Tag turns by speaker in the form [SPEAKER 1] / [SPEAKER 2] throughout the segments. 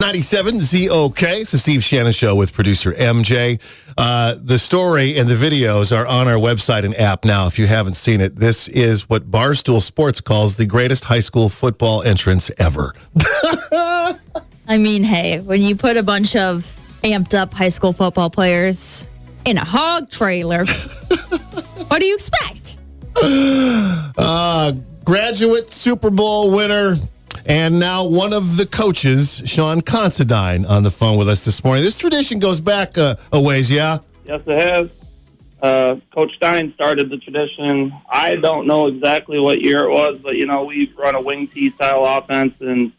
[SPEAKER 1] 97 ZOK. It's the Steve Shannon Show with producer MJ. The story and the videos are on our website and app now. If you haven't seen it, this is what Barstool Sports calls the greatest high school football entrance ever.
[SPEAKER 2] I mean, hey, when you put a bunch of amped up high school football players in a hog trailer, what do you expect?
[SPEAKER 1] Graduate Super Bowl winner. And now one of the coaches, Sean Considine, on the phone with us this morning. This tradition goes back a ways, yeah?
[SPEAKER 3] Yes, it has. Coach Stein started the tradition. I don't know exactly what year it was, but, we run a wing T style offense, and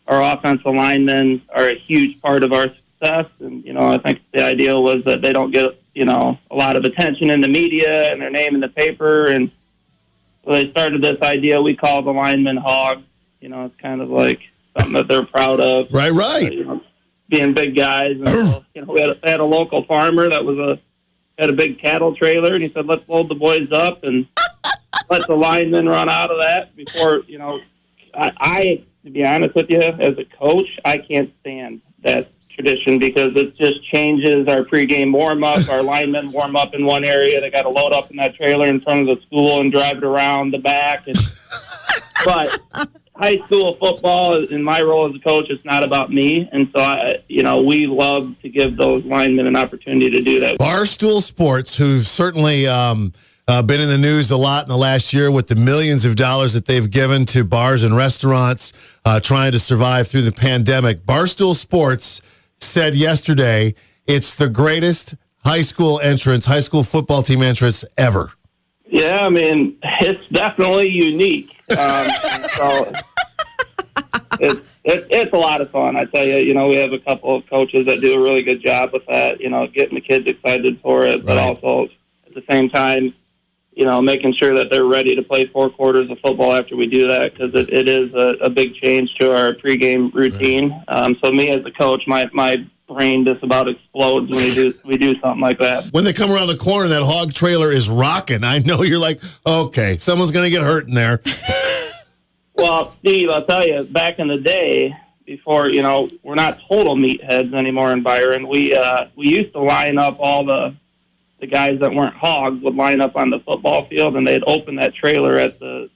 [SPEAKER 3] our offensive linemen are a huge part of our success. And, I think the idea was that they don't get, a lot of attention in the media and their name in the paper. And so they started this idea we call the linemen hogs. It's kind of like something that they're proud of.
[SPEAKER 1] Right.
[SPEAKER 3] Being big guys. And so, we had a local farmer that had a big cattle trailer, and he said, let's load the boys up and let the linemen run out of that before, I to be honest with you, as a coach, I can't stand that tradition because it just changes our pregame warm-up. Our linemen warm up in one area. They got to load up in that trailer in front of the school and drive it around the back. But high school football, in my role as a coach, it's not about me. And so, we love to give those linemen an opportunity to do that.
[SPEAKER 1] Barstool Sports, who've certainly been in the news a lot in the last year with the millions of dollars that they've given to bars and restaurants trying to survive through the pandemic. Barstool Sports said yesterday it's the greatest high school football team entrance ever.
[SPEAKER 3] Yeah, it's definitely unique. So it's a lot of fun. I tell you, we have a couple of coaches that do a really good job with that, getting the kids excited for it, but also at the same time, making sure that they're ready to play 4 quarters of football after we do that, because it is a big change to our pregame routine. So me as a coach, my brain just about explodes when we do something like that.
[SPEAKER 1] When they come around the corner, that hog trailer is rocking. I know you're like, okay, someone's going to get hurt in there.
[SPEAKER 3] Well, Steve, I'll tell you, back in the day, before, we're not total meatheads anymore in Byron, we used to line up all the guys that weren't hogs would line up on the football field, and they'd open that trailer at the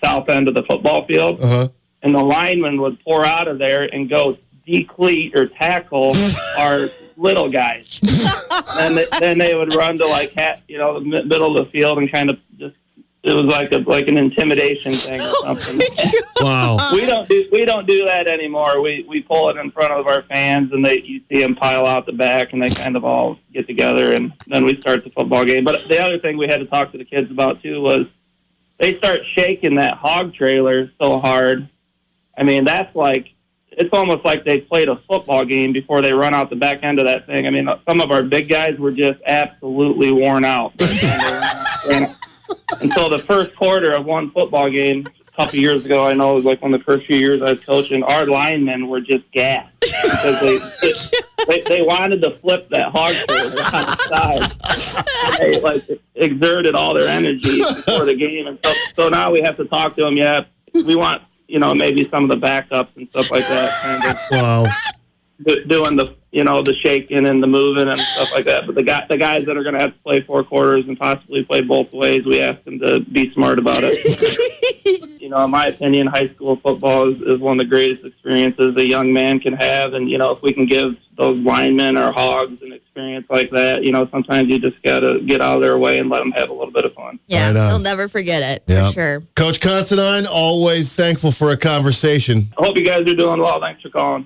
[SPEAKER 3] south end of the football field, and the linemen would pour out of there and go decleat or tackle our little guys. And then they would run to the middle of the field and kind of just, it was like an intimidation thing or something.
[SPEAKER 1] Wow.
[SPEAKER 3] We don't do that anymore. We pull it in front of our fans, and you see them pile out the back, and they kind of all get together, and then we start the football game. But the other thing we had to talk to the kids about too was they start shaking that hog trailer so hard. That's it's almost like they played a football game before they run out the back end of that thing. Some of our big guys were just absolutely worn out. And so the first quarter of one football game a couple years ago, I know it was like one of the first few years I was coaching, our linemen were just gassed because they wanted to flip that hog trailer on the side. They exerted all their energy before the game. And so now we have to talk to them. Yeah, we want, maybe some of the backups and stuff like that.
[SPEAKER 1] Wow.
[SPEAKER 3] Doing the shaking and the moving and stuff like that. But the guys that are going to have to play 4 quarters and possibly play both ways, we ask them to be smart about it. In my opinion, high school football is one of the greatest experiences a young man can have. And, if we can give those linemen or hogs an experience like that, sometimes you just got to get out of their way and let them have a little bit of fun.
[SPEAKER 2] Yeah, they'll never forget it, for sure.
[SPEAKER 1] Coach Considine, always thankful for a conversation.
[SPEAKER 3] I hope you guys are doing well. Thanks for calling.